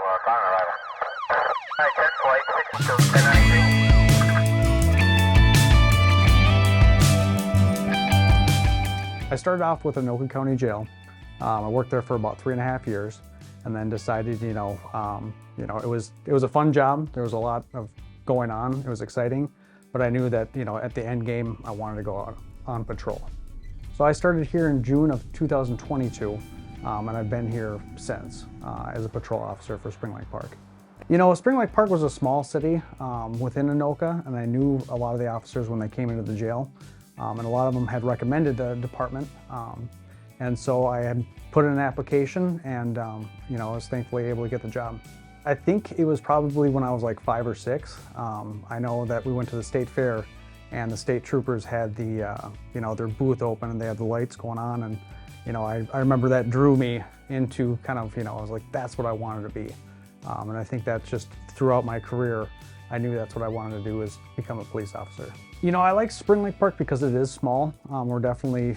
on arrival. Alright, 10 flight, 62, 1093. I started off with Anoka County Jail. I worked there for about 3.5 years, and then decided, it was a fun job. There was a lot of going on. It was exciting, but I knew that, at the end game, I wanted to go out on patrol. So I started here in June of 2022, and I've been here since as a patrol officer for Spring Lake Park. Spring Lake Park was a small city within Anoka, and I knew a lot of the officers when they came into the jail. And a lot of them had recommended the department. And so I had put in an application and, I was thankfully able to get the job. I think it was probably when I was like 5 or 6. I know that we went to the state fair and the state troopers had their booth open and they had the lights going on. And, I remember that drew me into kind of, I was like, that's what I wanted to be. And I think that's just throughout my career, I knew that's what I wanted to do, is become a police officer. I like Spring Lake Park because it is small. We're definitely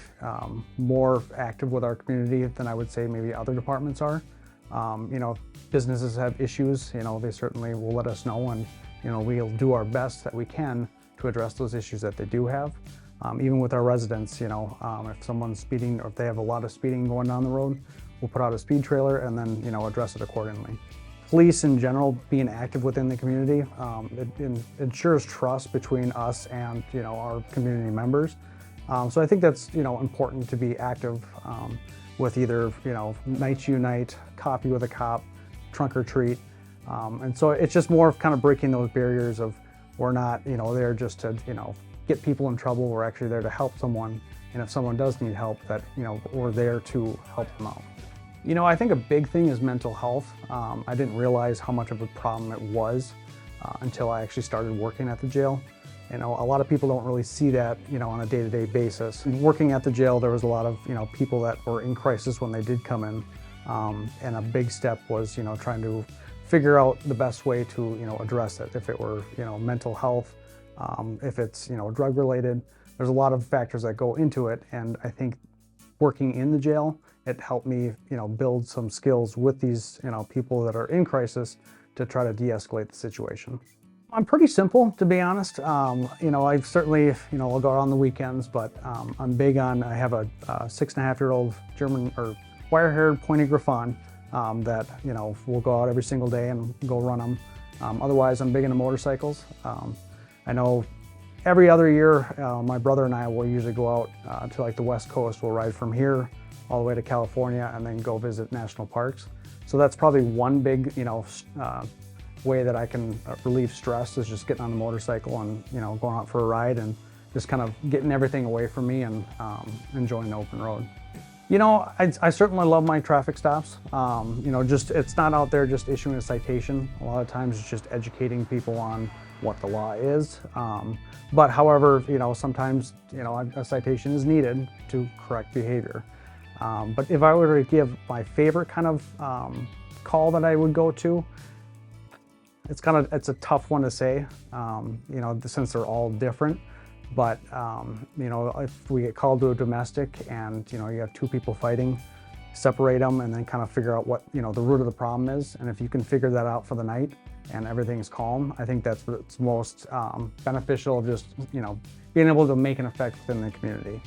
more active with our community than I would say maybe other departments are. If businesses have issues, they certainly will let us know, and we'll do our best that we can to address those issues that they do have. Even with our residents, if someone's speeding or if they have a lot of speeding going down the road, we'll put out a speed trailer and then address it accordingly. Police in general, being active within the community, it ensures trust between us and our community members. So I think that's important to be active with either Nights Unite, Coffee with a Cop, Trunk or Treat, and so it's just more of kind of breaking those barriers of we're not there just to get people in trouble. We're actually there to help someone, and if someone does need help, that we're there to help them out. I think a big thing is mental health. I didn't realize how much of a problem it was until I actually started working at the jail. A lot of people don't really see that, on a day-to-day basis. And working at the jail, there was a lot of, people that were in crisis when they did come in. And a big step was, trying to figure out the best way to, address it. If it were, mental health, if it's, drug-related, there's a lot of factors that go into it. And I think working in the jail, it helped me, build some skills with these, people that are in crisis to try to de-escalate the situation. I'm pretty simple, to be honest. I certainly, I'll go out on the weekends, but I'm big on, I have a 6.5-year-old German or wire-haired pointy Griffon that, will go out every single day and go run them. Otherwise, I'm big into motorcycles. I know every other year, my brother and I will usually go out to like the West Coast. We'll ride from here all the way to California and then go visit national parks. So that's probably one big, way that I can relieve stress, is just getting on the motorcycle and, going out for a ride and just kind of getting everything away from me and enjoying the open road. I certainly love my traffic stops. It's not out there just issuing a citation. A lot of times it's just educating people on what the law is. But however, sometimes, a citation is needed to correct behavior. But if I were to give my favorite kind of call that I would go to, it's a tough one to say, since they're all different. But, if we get called to a domestic and, you have 2 people fighting, separate them and then kind of figure out what, the root of the problem is. And if you can figure that out for the night and everything's calm, I think that's what's most beneficial, of just, being able to make an effect within the community.